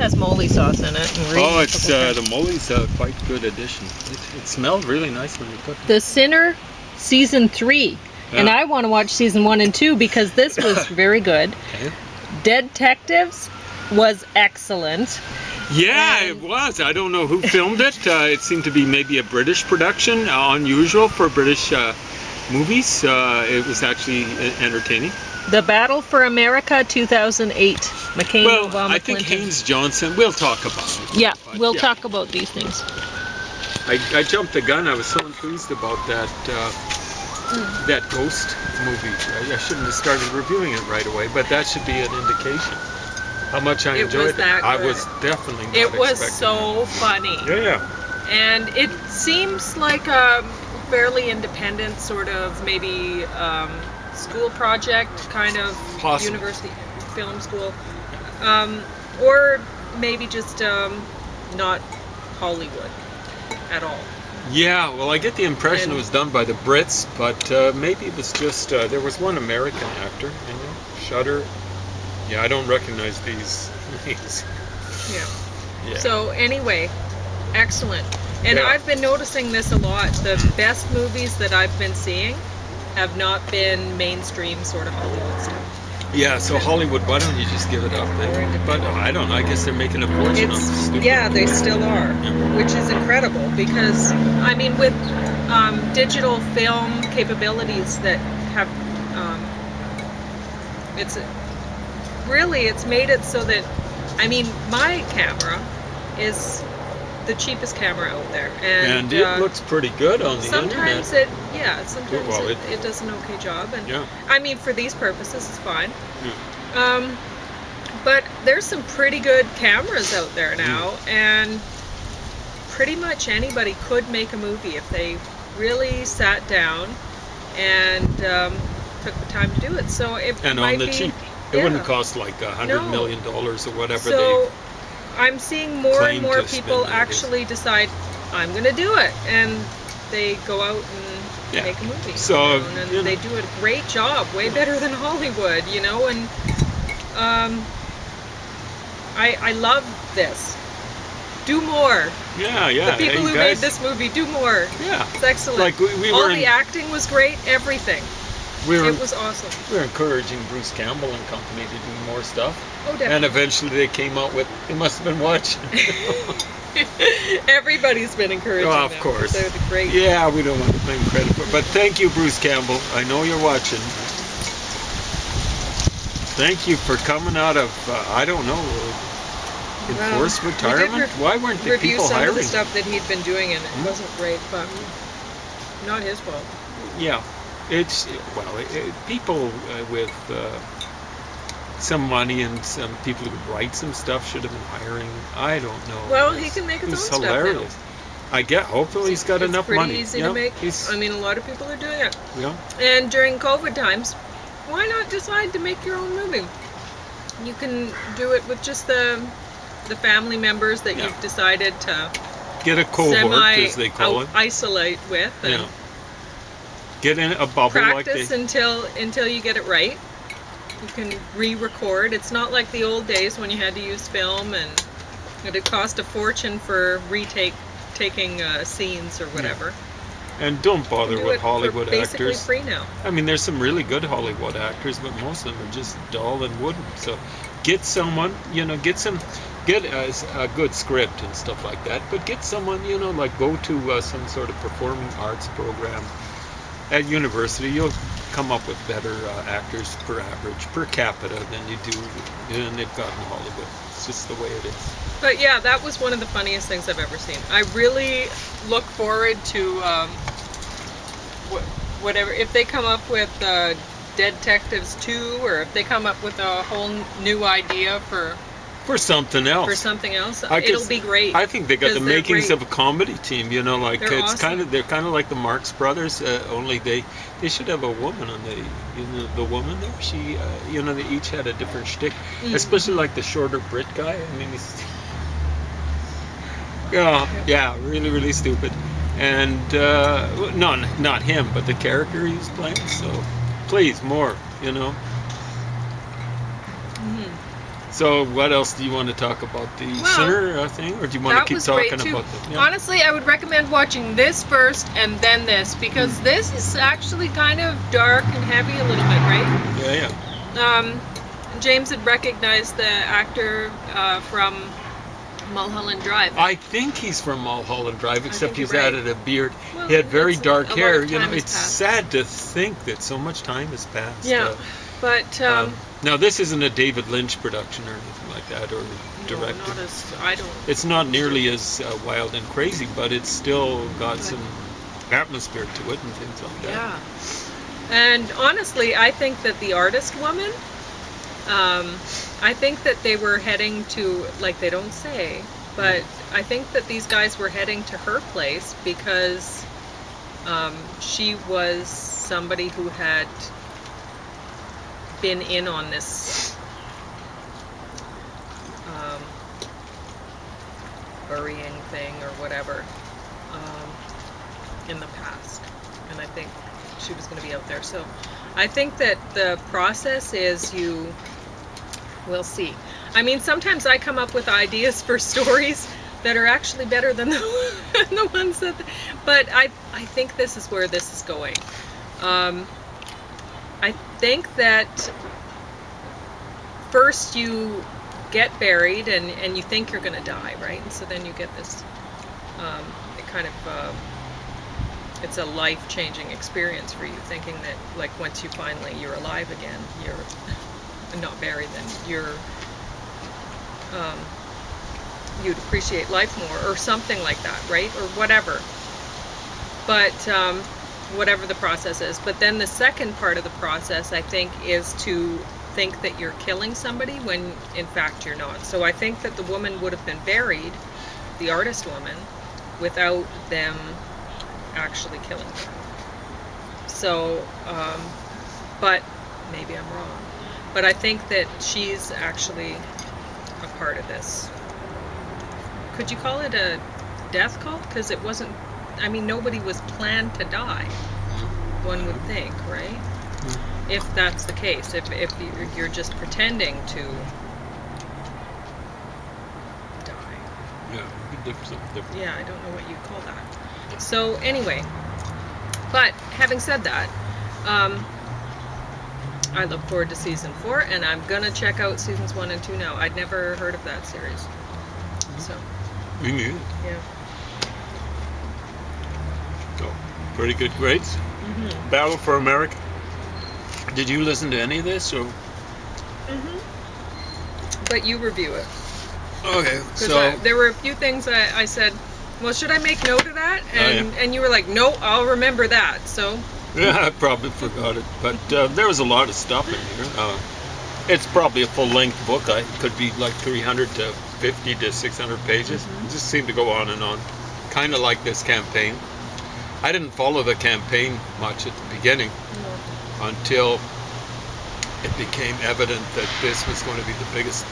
has moly sauce in it. And Oh, it's the moly's a quite good addition. It smelled really nice when you cooked it. The Sinner season 3, and I want to watch season 1 and 2 because this was very good. Okay. Deadtectives was excellent. Yeah, it was. I don't know who filmed it. It seemed to be maybe a British production, unusual for British movies. It was actually entertaining. The Battle for America 2008. McCain, Well, Obama, I think Clinton. Haynes Johnson, we'll talk about it. Yeah, But, we'll talk about these things. I jumped the gun. I was so enthused about that that Ghost movie. I shouldn't have started reviewing it right away, but that should be an indication how much I enjoyed it. That I good. was definitely not It was expecting so funny. that. Yeah. And it seems like a fairly independent sort of maybe school project, kind of Possible. university film school. Or maybe just not Hollywood at all. Yeah, well, I get the impression it was done by the Brits, but maybe it was just, there was one American actor, Shutter. Yeah, I don't recognize these names. Yeah. So anyway, excellent. And I've been noticing this a lot. The best movies that I've been seeing have not been mainstream sort of Hollywood stuff. Yeah, so Hollywood, why don't you just give it up then? But I don't know, I guess they're making a fortune on stupid. Yeah, they still are, which is incredible because, I mean, with digital film capabilities that have, it's made it so that, I mean, my camera is the cheapest camera out there, and it looks pretty good on the sometimes internet. Sometimes it does an okay job, and yeah. I mean, for these purposes it's fine. But there's some pretty good cameras out there now, and pretty much anybody could make a movie if they really sat down and took the time to do it. So it and might on the be, cheap, it wouldn't cost like $100 million or whatever. So I'm seeing more and more people actually decide, I'm going to do it, and they go out and make a movie. So and they do a great job, way better than Hollywood, and I love this. Do more. Yeah. The people who made this movie, do more. Yeah. It's excellent. Like we all were the acting was great, everything. It was awesome. We were encouraging Bruce Campbell and company to do more stuff. Oh, definitely. And eventually they came out with, they must have been watching. Everybody's been encouraging of them. Course. They're the great. Yeah, we don't want to claim credit for it. But thank you, Bruce Campbell. I know you're watching. Thank you for coming out of, I don't know, enforced retirement? Why weren't the people some hiring? Of the stuff that he'd been doing, and it wasn't great, but not his fault. Yeah. It's, people with some money and some people who write some stuff should have been hiring. I don't know. Well, he can make his own hilarious. stuff now. I get. Hopefully, he's got enough money. It's pretty easy to make. I mean, a lot of people are doing it. Yeah. And during COVID times, why not decide to make your own movie? You can do it with just the family members that you've decided to get a cohort, as they call it, isolate with. And get in a bubble. Practice until you get it right. You can re-record. It's not like the old days when you had to use film and it cost a fortune for taking scenes or whatever. And don't bother with Hollywood actors. Basically free now. I mean, there's some really good Hollywood actors, but most of them are just dull and wooden. So get someone, get a good script and stuff like that. But get someone, like go to some sort of performing arts program at university. You'll come up with better actors per capita than you do, and they've got in Hollywood. It's just the way it is. But yeah, that was one of the funniest things I've ever seen. I really look forward to whatever, if they come up with Deadtectives 2, or if they come up with a whole new idea for something else. It'll be great. I think they got the makings of a comedy team. Like they're it's awesome. They're kind of like the Marx Brothers. Only they should have a woman on the woman there. She they each had a different shtick. Especially like the shorter Brit guy. I mean, he's really really stupid. And no, not him, but the character he's playing. So please more. So what else do you want to talk about? The Well, Sinner thing, or do you want to That keep was great talking too. about the? Yeah. Honestly, I would recommend watching this first and then this, because this is actually kind of dark and heavy a little bit, right? Yeah, yeah. James had recognized the actor from Mulholland Drive. I think he's from Mulholland Drive, except think he's you're right. added a beard. Well, He had very it's- dark a lot hair. of You know, time has it's passed. sad to think that so much time has passed. Yeah, but Now, this isn't a David Lynch production or anything like that, or directed. no, not as I don't. It's not nearly as wild and crazy, but it's still got some atmosphere to it and things like that. Yeah, and honestly, I think that the artist woman, I think that they were heading to, like, they don't say, but I think that these guys were heading to her place because she was somebody who had been in on this burying thing or whatever in the past, and I think she was going to be out there. So I think that the process is we'll see. I mean, sometimes I come up with ideas for stories that are actually better than the ones that, but I think this is where this is going. I think that first you get buried and you think you're going to die, right? And so then you get this, it kind of, it's a life-changing experience for you, thinking that, like, once you're alive again, you're not buried, then you'd appreciate life more, or something like that, right? Or whatever. But whatever the process is. But then the second part of the process, I think, is to think that you're killing somebody when in fact you're not. So I think that the woman would have been buried, the artist woman, without them actually killing her. So, but maybe I'm wrong. But I think that she's actually a part of this. Could you call it a death cult? Because it wasn't, I mean, nobody was planned to die, one would think, right? If that's the case, if you're just pretending to die. Yeah, something different. Yeah, I don't know what you'd call that. So anyway, but having said that, I look forward to season 4, and I'm gonna check out seasons 1 and 2 now. I'd never heard of that series. So. Me neither. Yeah. So, pretty good grades. Battle for America. Did you listen to any of this? Or? But you review it. Okay, so there were a few things I said, well, should I make note of that? And you were like, no, I'll remember that. So. Yeah, I probably forgot it, but there was a lot of stuff in here. It's probably a full-length book. It could be like 300 to 50 to 600 pages. It just seemed to go on and on, kind of like this campaign. I didn't follow the campaign much at the beginning until it became evident that this was going to be the biggest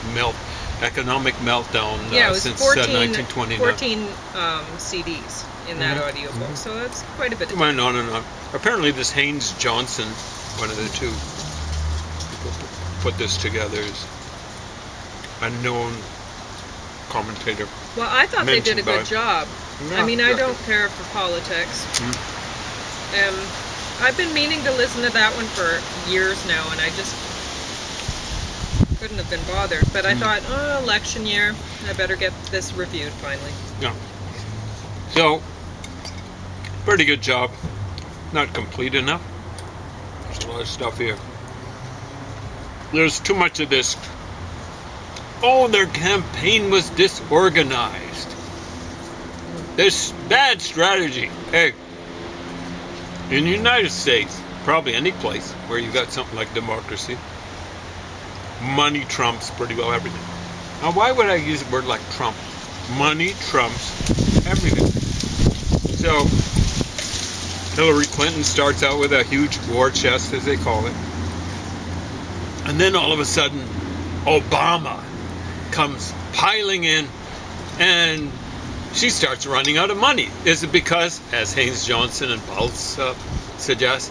economic meltdown since 1929. 14 CDs in that audiobook, so that's quite a bit. It went on and on. Apparently this Haynes Johnson, one of the two people put this together, is a known commentator. Well, I thought they did a good job. Yeah, I mean, I don't care for politics. I've been meaning to listen to that one for years now, and I just couldn't have been bothered. But I thought, election year, I better get this reviewed finally. Yeah. So, pretty good job. Not complete enough. There's a lot of stuff here. There's too much of this. Oh, their campaign was disorganized. This bad strategy. Hey, in the United States, probably any place where you got something like democracy, money trumps pretty well everything. Now, why would I use a word like Trump? Money trumps everything. So, Hillary Clinton starts out with a huge war chest, as they call it. And then all of a sudden, Obama comes piling in, and she starts running out of money. Is it because, as Haynes Johnson and Pulse suggest,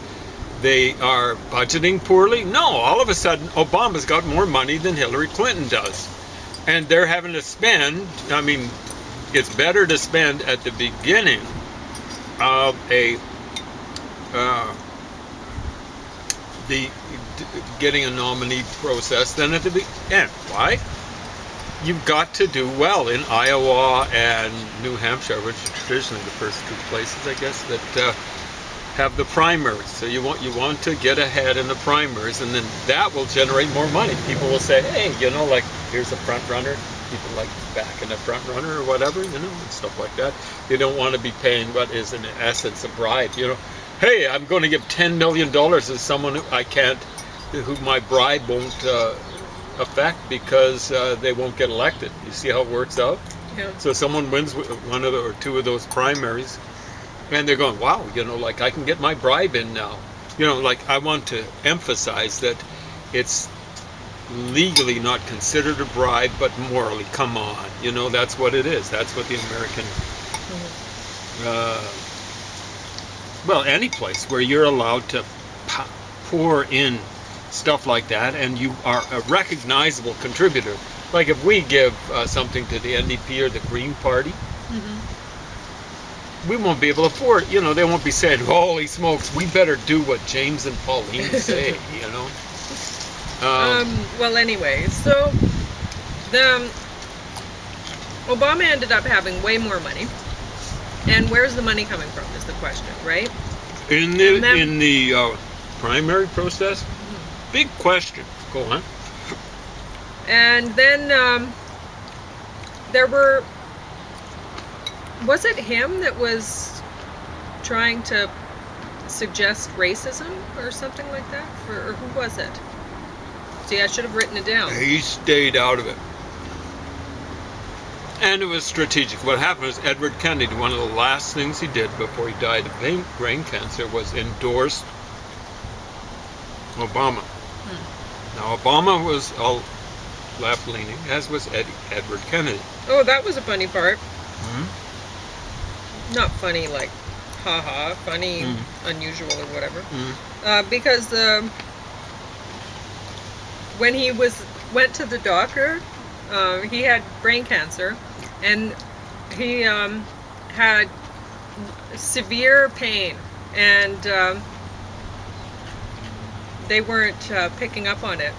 they are budgeting poorly. No, all of a sudden, Obama's got more money than Hillary Clinton does. And they're having to spend, I mean, it's better to spend at the beginning of getting a nominee process than at the end. Why? You've got to do well in Iowa and New Hampshire, which are traditionally the first two places, I guess, that have the primaries. So you want to get ahead in the primaries, and then that will generate more money. People will say, hey, like, here's a front runner. People like backing a front runner or whatever, and stuff like that. They don't want to be paying what is in essence a bribe. Hey, I'm going to give $10 million to someone who my bribe won't affect because they won't get elected. You see how it works out? Yeah. So someone wins one of or two of those primaries, and they're going, wow, like I can get my bribe in now. Like I want to emphasize that it's legally not considered a bribe, but morally, come on. That's what it is. That's what the American, any place where you're allowed to pour in stuff like that, and you are a recognizable contributor. Like if we give something to the NDP or the Green Party, we won't be able to afford. They won't be saying, "Holy smokes, we better do what James and Pauline say." Well, anyway, so the Obama ended up having way more money, and where's the money coming from? Is the question, right? In the primary process. Big question. Go on. And then was it him that was trying to suggest racism or something like that? Or who was it? See, I should have written it down. He stayed out of it. And it was strategic. What happened was Edward Kennedy, one of the last things he did before he died of brain cancer was endorse Obama. Now, Obama was all left-leaning, as was Edward Kennedy. Oh, that was a funny part. Mm-hmm. Not funny like, haha, funny, unusual or whatever. Mm-hmm. Because when he went to the doctor, he had brain cancer, and he had severe pain, and they weren't picking up on it.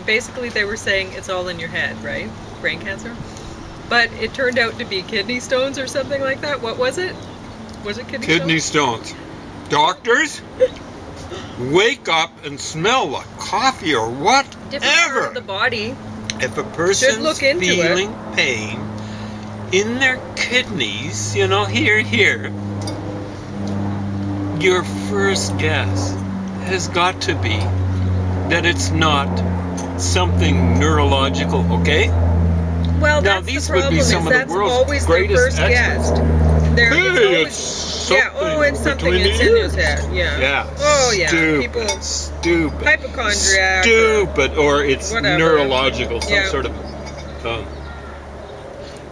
Basically, they were saying it's all in your head, right? Brain cancer. But it turned out to be kidney stones or something like that. What was it? Was it kidney stones? Doctors, wake up and smell like coffee or whatever. Different part of the body. If a person's feeling pain in their kidneys, here, your first guess has got to be that it's not something neurological, okay? Well, now, that's these the problem. Would be some of the world's always greatest their first experts. Hey, it's something it's something. It's in his head. Yeah. Oh yeah. People. Stupid. Hypochondriac. Stupid, or it's whatever. Neurological, some sort of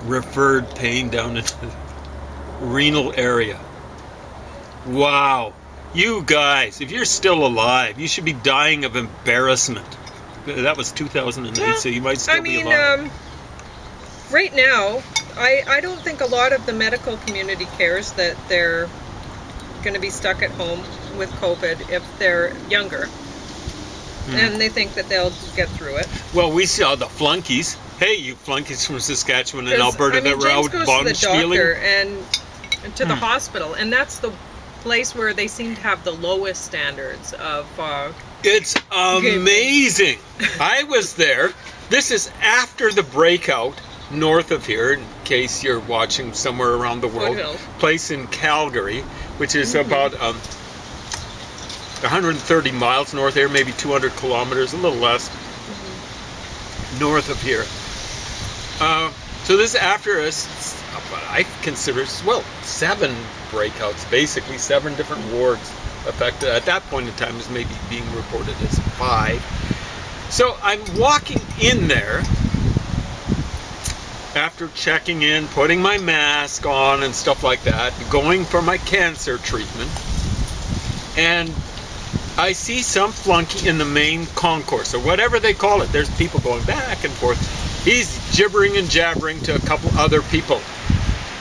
referred pain down into the renal area. Wow. You guys, if you're still alive, you should be dying of embarrassment. That was 2008, so you might still be alive. Right now, I don't think a lot of the medical community cares that they're going to be stuck at home with COVID if they're younger. And they think that they'll get through it. Well, we saw the flunkies. Hey, you flunkies from Saskatchewan and Alberta that were James out goes bond to the stealing. doctor and to the hospital, and that's the place where they seem to have the lowest standards of it's amazing. I was there. This is after the breakout north of here, in case you're watching somewhere around the world. Foothills. Place in Calgary, which is about 130 miles north here, maybe 200 kilometers, a little less north of here. So this is after I consider, 7 breakouts, basically 7 different wards affected. At that point in time, is maybe being reported as 5. So I'm walking in there after checking in, putting my mask on and stuff like that, going for my cancer treatment, and I see some flunky in the main concourse, or whatever they call it. There's people going back and forth. He's gibbering and jabbering to a couple other people.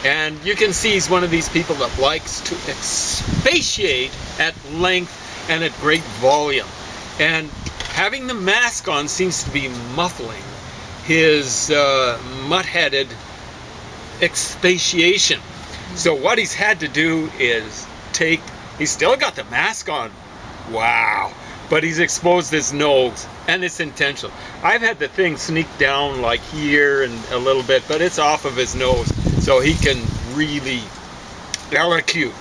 And you can see he's one of these people that likes to expatiate at length and at great volume. And having the mask on seems to be muffling his mud-headed expatiation. So what he's had to do is he's still got the mask on. Wow. But he's exposed his nose, and it's intentional. I've had the thing sneak down like here and a little bit, but it's off of his nose, so he can really elecute.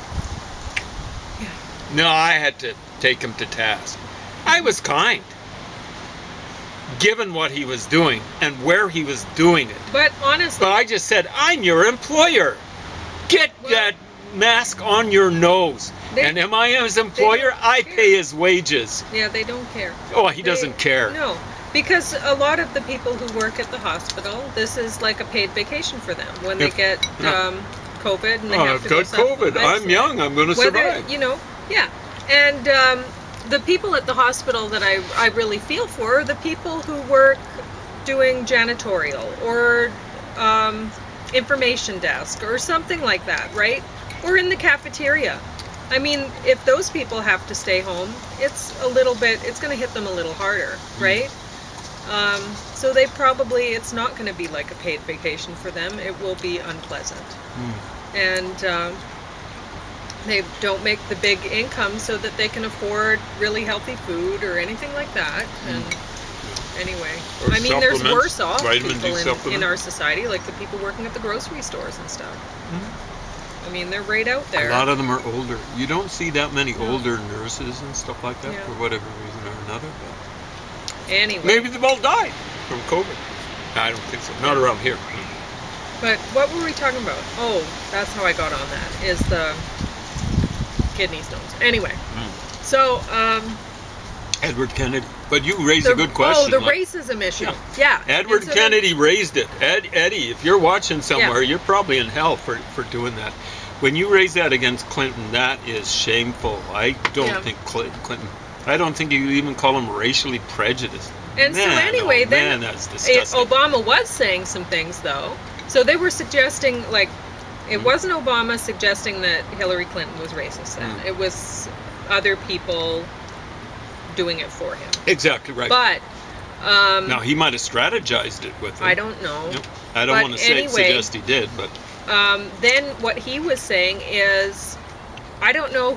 Yeah. No, I had to take him to task. I was kind, given what he was doing and where he was doing it. But honestly, But I just said, I'm your employer. Get that mask on your nose. And am I his employer? I pay his wages. yeah, they don't care. Oh, he doesn't care. No, because a lot of the people who work at the hospital, this is like a paid vacation for them when they get COVID and they have I've to go got COVID. I'm self-isolate. young. I'm going to survive. You know, yeah. And the people at the hospital that I really feel for are the people who work doing janitorial or information desk or something like that, right? Or in the cafeteria. I mean, if those people have to stay home, it's going to hit them a little harder, right? So it's not going to be like a paid vacation for them. It will be unpleasant. And they don't make the big income so that they can afford really healthy food or anything like that. And anyway, Or I mean, there's supplements, worse off vitamin D people in supplements. our society, like the people working at the grocery stores and stuff. I mean, they're right out there. A lot of them are older. You don't see that many older nurses and stuff like that for whatever reason or another. But Anyway. maybe they've all died from COVID. I don't think so. Not around here. But what were we talking about? Oh, that's how I got on that, is the kidney stones. Anyway, so Edward Kennedy. But you raised a good question. Oh, the racism issue. Yeah. Edward And so Kennedy raised it. Eddie, if you're watching somewhere, Yeah. you're probably in hell for doing that. When you raise that against Clinton, that is shameful. I don't think Clinton. I don't think you even call him racially prejudiced. And so anyway, then that's disgusting. Obama was saying some things though. So they were suggesting, like, it wasn't Obama suggesting that Hillary Clinton was racist then. It was other people doing it for him. Exactly right. But now he might have strategized it with him. I don't know. Nope. I don't want to suggest he did, but then what he was saying is, I don't know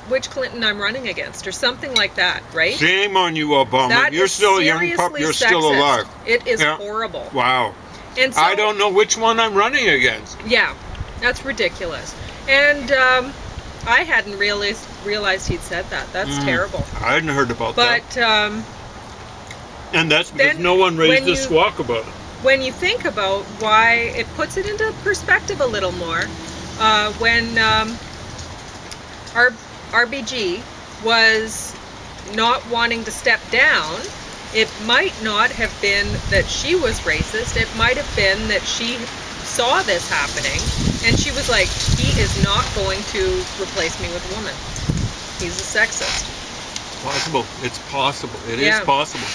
which Clinton I'm running against, or something like that, right? shame on you, Obama. That You're is still a young pup. seriously You're still sexist. alive. It is horrible. Wow. And so, I don't know which one I'm running against. Yeah, that's ridiculous. And I hadn't realized he'd said that. That's terrible. I hadn't heard about that. But And that's because then no one raised when a squawk about it. when you think about why, it puts it into perspective a little more. When RBG was not wanting to step down, it might not have been that she was racist. It might have been that she saw this happening and she was like, he is not going to replace me with a woman. He's a sexist. Possible. It's possible. It is possible.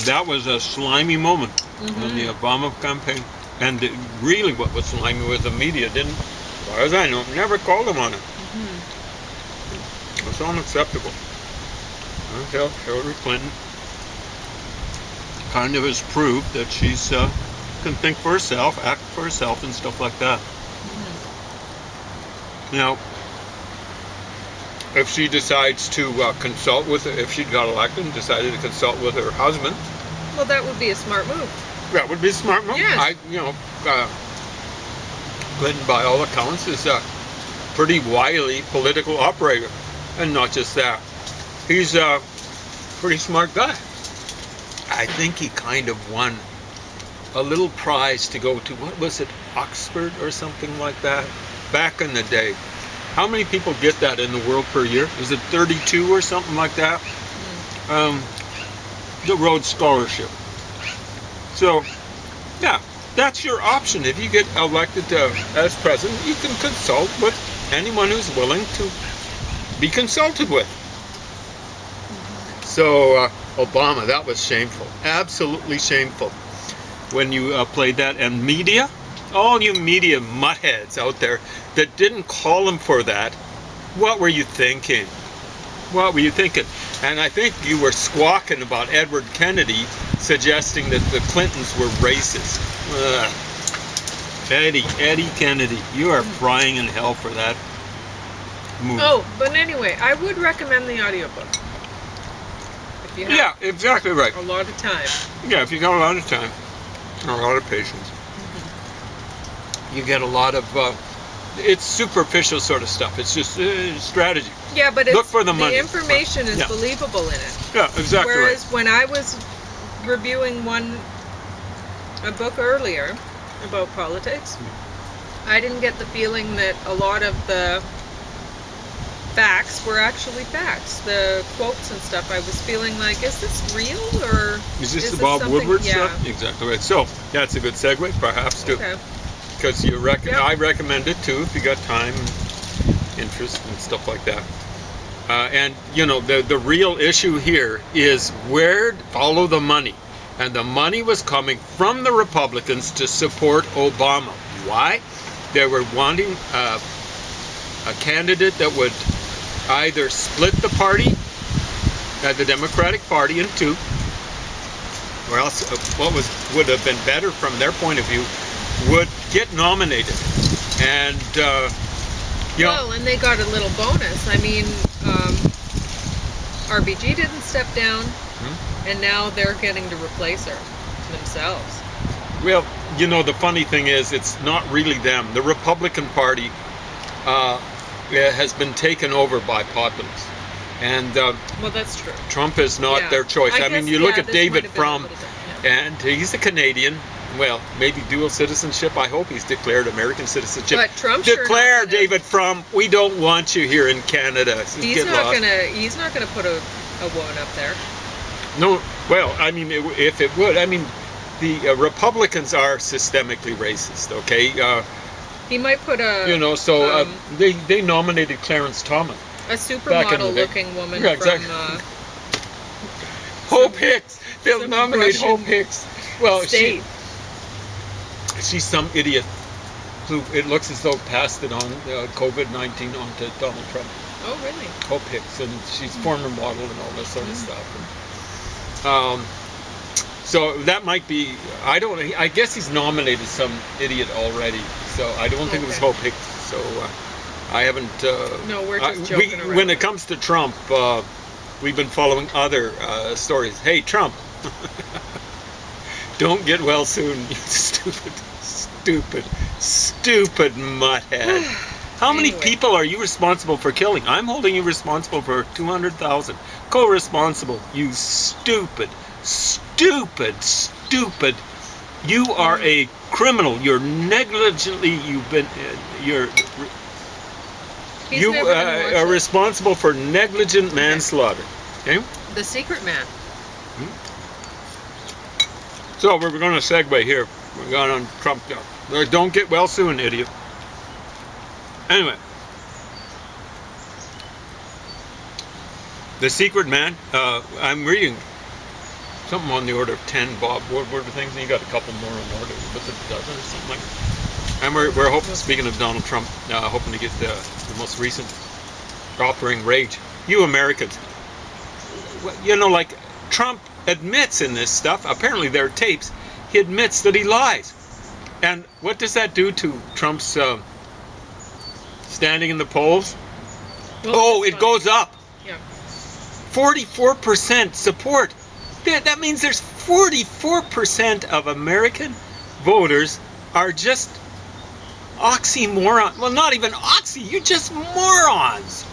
That was a slimy moment in the Obama campaign. And really what was slimy was the media didn't, as far as I know, never called him on it. It was unacceptable. Until Hillary Clinton kind of has proved that she's can think for herself, act for herself, and stuff like that. Now, if she decides to consult with, if she got elected and decided to consult with her husband, Well, that would be a smart move. that would be a smart move. Yes. Clinton, by all accounts, is a pretty wily political operator, and not just that. He's a pretty smart guy. I think he kind of won a little prize to go to, what was it, Oxford or something like that, back in the day. How many people get that in the world per year? Is it 32 or something like that? The Rhodes Scholarship. So, yeah, that's your option. If you get elected as president, you can consult with anyone who's willing to be consulted with. So Obama, that was shameful, absolutely shameful when you played that. And media, all you media muttheads out there that didn't call him for that, what were you thinking? What were you thinking? And I think you were squawking about Edward Kennedy, suggesting that the Clintons were racist. Ugh. Eddie Kennedy, you are frying in hell for that movie. Oh, but anyway, I would recommend the audiobook. If you have Yeah, exactly right. a lot of time. Yeah, if you got a lot of time, and a lot of patience, you get a lot of, it's superficial sort of stuff. It's just strategy. Yeah, but Look for the money. information is Yeah. believable in it. Yeah, exactly Whereas right. when I was reviewing a book earlier about politics, I didn't get the feeling that a lot of the facts were actually facts. The quotes and stuff, I was feeling like, is this real, or Is this the Bob Woodward yeah. stuff? Exactly right. So, that's a good segue, perhaps, too. Okay. Because Yep. I recommend it, too, if you got time and interest and stuff like that. And, you know, the real issue here is where follow the money. And the money was coming from the Republicans to support Obama. Why? They were wanting a candidate that would either split the party, the Democratic Party, in two, or else what would have been better from their point of view would get nominated. And, you know, Well, and they got a little bonus. I mean, RBG didn't step down, and now they're getting to replace her themselves. well, you know, the funny thing is, it's not really them. The Republican Party has been taken over by populists. And Well, that's true. Trump is not Yeah. their choice. I mean, guess, you look yeah, at this David might have been a Frum, little different, yeah. and he's a Canadian. Well, maybe dual citizenship. I hope he's declared American citizenship. But Trump sure Declare, not gonna- David Frum, we don't want you here in Canada. He's Get not lost. gonna. He's not gonna put a woman up there. No, well, I mean, if it would, I mean, the Republicans are systemically racist, okay? He might put a. You know, so they nominated Clarence Thomas. a back in the day. supermodel-looking woman Yeah, exactly. from Hope Hicks. They'll some nominate Russian Hope Hicks. Well, state. she's some idiot who it looks as though passed it on COVID-19 onto Donald Trump. Oh, really? Hope Hicks, and she's former model and all this sort of stuff. And, so that might be. I guess he's nominated some idiot already. So I don't think it was Okay. Hope Hicks. So I haven't. No, we're just joking around. When it comes to Trump, we've been following other stories. Hey, Trump, don't get well soon, you stupid mutthead. How many Anyway. people are you responsible for killing? I'm holding you responsible for 200,000. Co-responsible, you stupid. You are a criminal. You're negligently. He's You never gonna watch are it. responsible for negligent manslaughter. Okay. The Secret Man. So we're going to segue here. We're going on Trump. Don't get well soon, idiot. Anyway, The Secret Man. I'm reading something on the order of 10 Bob Woodward things, and you got a couple more in order. What's it, a dozen or something like that? And we're hoping, speaking of Donald Trump, hoping to get the most recent offering rage. You Americans, you know, like Trump admits in this stuff, apparently there are tapes, he admits that he lies. And what does that do to Trump's standing in the polls? Well, It goes up. Yeah. 44% support. That means there's 44% of American voters are just oxymoron. Well, not even oxy, you're just morons.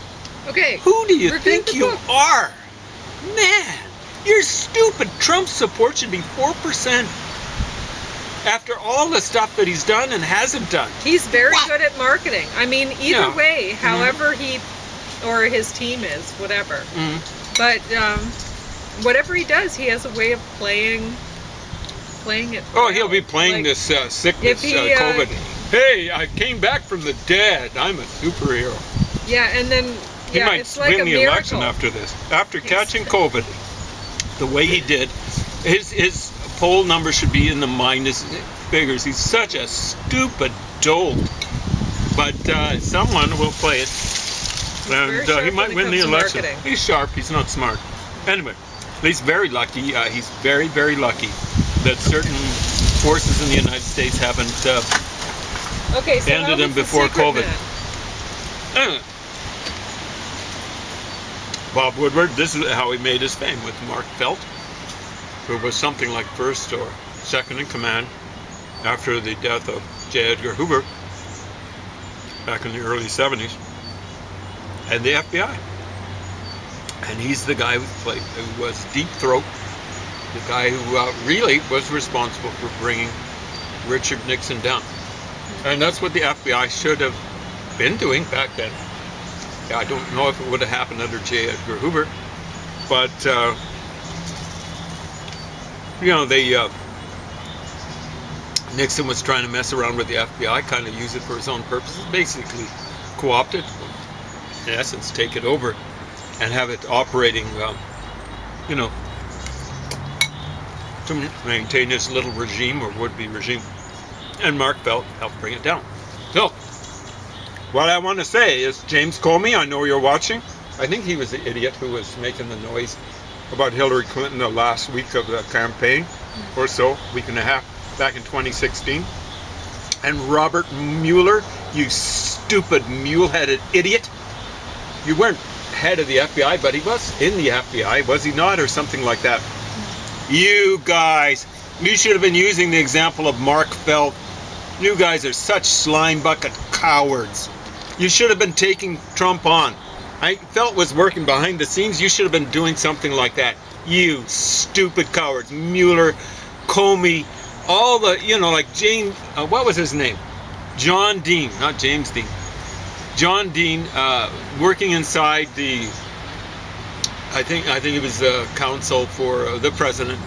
Okay. Who do you review think the you book. are? Man, you're stupid. Trump's support should be 4% after all the stuff that he's done and hasn't done. He's very What? good at marketing. I mean, either Yeah. way, however he or his team is, whatever. But whatever he does, he has a way of playing it. Oh, he'll be well. playing Like, this sickness, if he, COVID. Hey, I came back from the dead. I'm a superhero. Yeah, and then He Yeah, might it's like win a the election miracle. after this. After He's- catching COVID, the way he did, his poll number should be in the minus figures. He's such a stupid dolt. But someone will play it, and very sharp he might when it win the comes to election. marketing. He's sharp. He's not smart. Anyway, he's very lucky. He's very, very lucky that certain forces in the United States haven't Okay, so ended how him was the before secret COVID. man? Anyway, Bob Woodward, this is how he made his fame with Mark Felt, who was something like first or second in command after the death of J. Edgar Hoover back in the early 70s, and the FBI. And he's the guy who was Deep Throat, the guy who really was responsible for bringing Richard Nixon down. And that's what the FBI should have been doing back then. I don't know if it would have happened under J. Edgar Hoover, but Nixon was trying to mess around with the FBI, kind of use it for his own purposes, basically co-opt it, in essence, take it over and have it operating, to maintain his little regime or would-be regime. And Mark Felt helped bring it down. So, what I want to say is, James Comey, I know you're watching. I think he was the idiot who was making the noise about Hillary Clinton the last week of the campaign or so, week and a half, back in 2016. And Robert Mueller, you stupid mule-headed idiot. You weren't head of the FBI, but he was in the FBI, was he not, or something like that? You guys, you should have been using the example of Mark Felt. You guys are such slime bucket cowards. You should have been taking Trump on. I felt was working behind the scenes. You should have been doing something like that. You stupid cowards. Mueller, Comey, all the, like James, what was his name? John Dean, not James Dean. John Dean, working inside the, I think he was counsel for the president,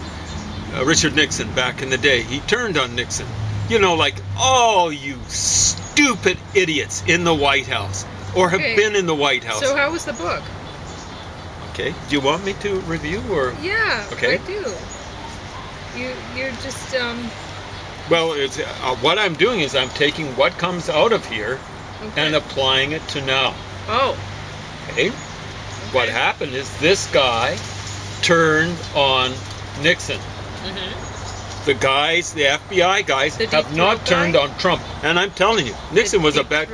Richard Nixon, back in the day. He turned on Nixon. Like all you stupid idiots in the White House, or have been in the White House. So how was the book? Okay, do you want me to review, or? Yeah, Okay. I do. You're just Well, it's what I'm doing is I'm taking what comes out of here okay. and applying it to now. Oh. Okay? What happened is this guy turned on Nixon. Mm-hmm. The guys, the FBI guys, The have deep not throat turned guy? on Trump. And I'm telling you, Nixon was a bad,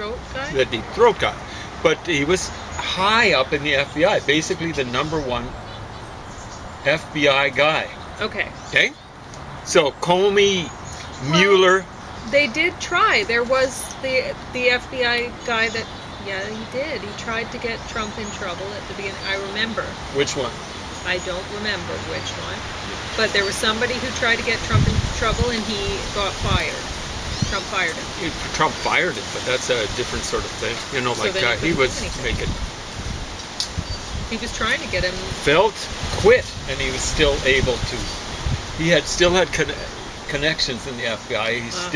the deep throat guy. But he was high up in the FBI, basically the #1 FBI guy. Okay. Okay? So Comey, Mueller, They did try. There was the FBI guy that, yeah, he did. He tried to get Trump in trouble at the beginning. I remember. which one? I don't remember which one. But there was somebody who tried to get Trump in trouble and he got fired. Trump fired him. Trump fired him, but that's a different sort of thing. So then he he couldn't was do anything. making. He was trying to get him. Felt quit, and he was still able to. He still had connections in the FBI. He still.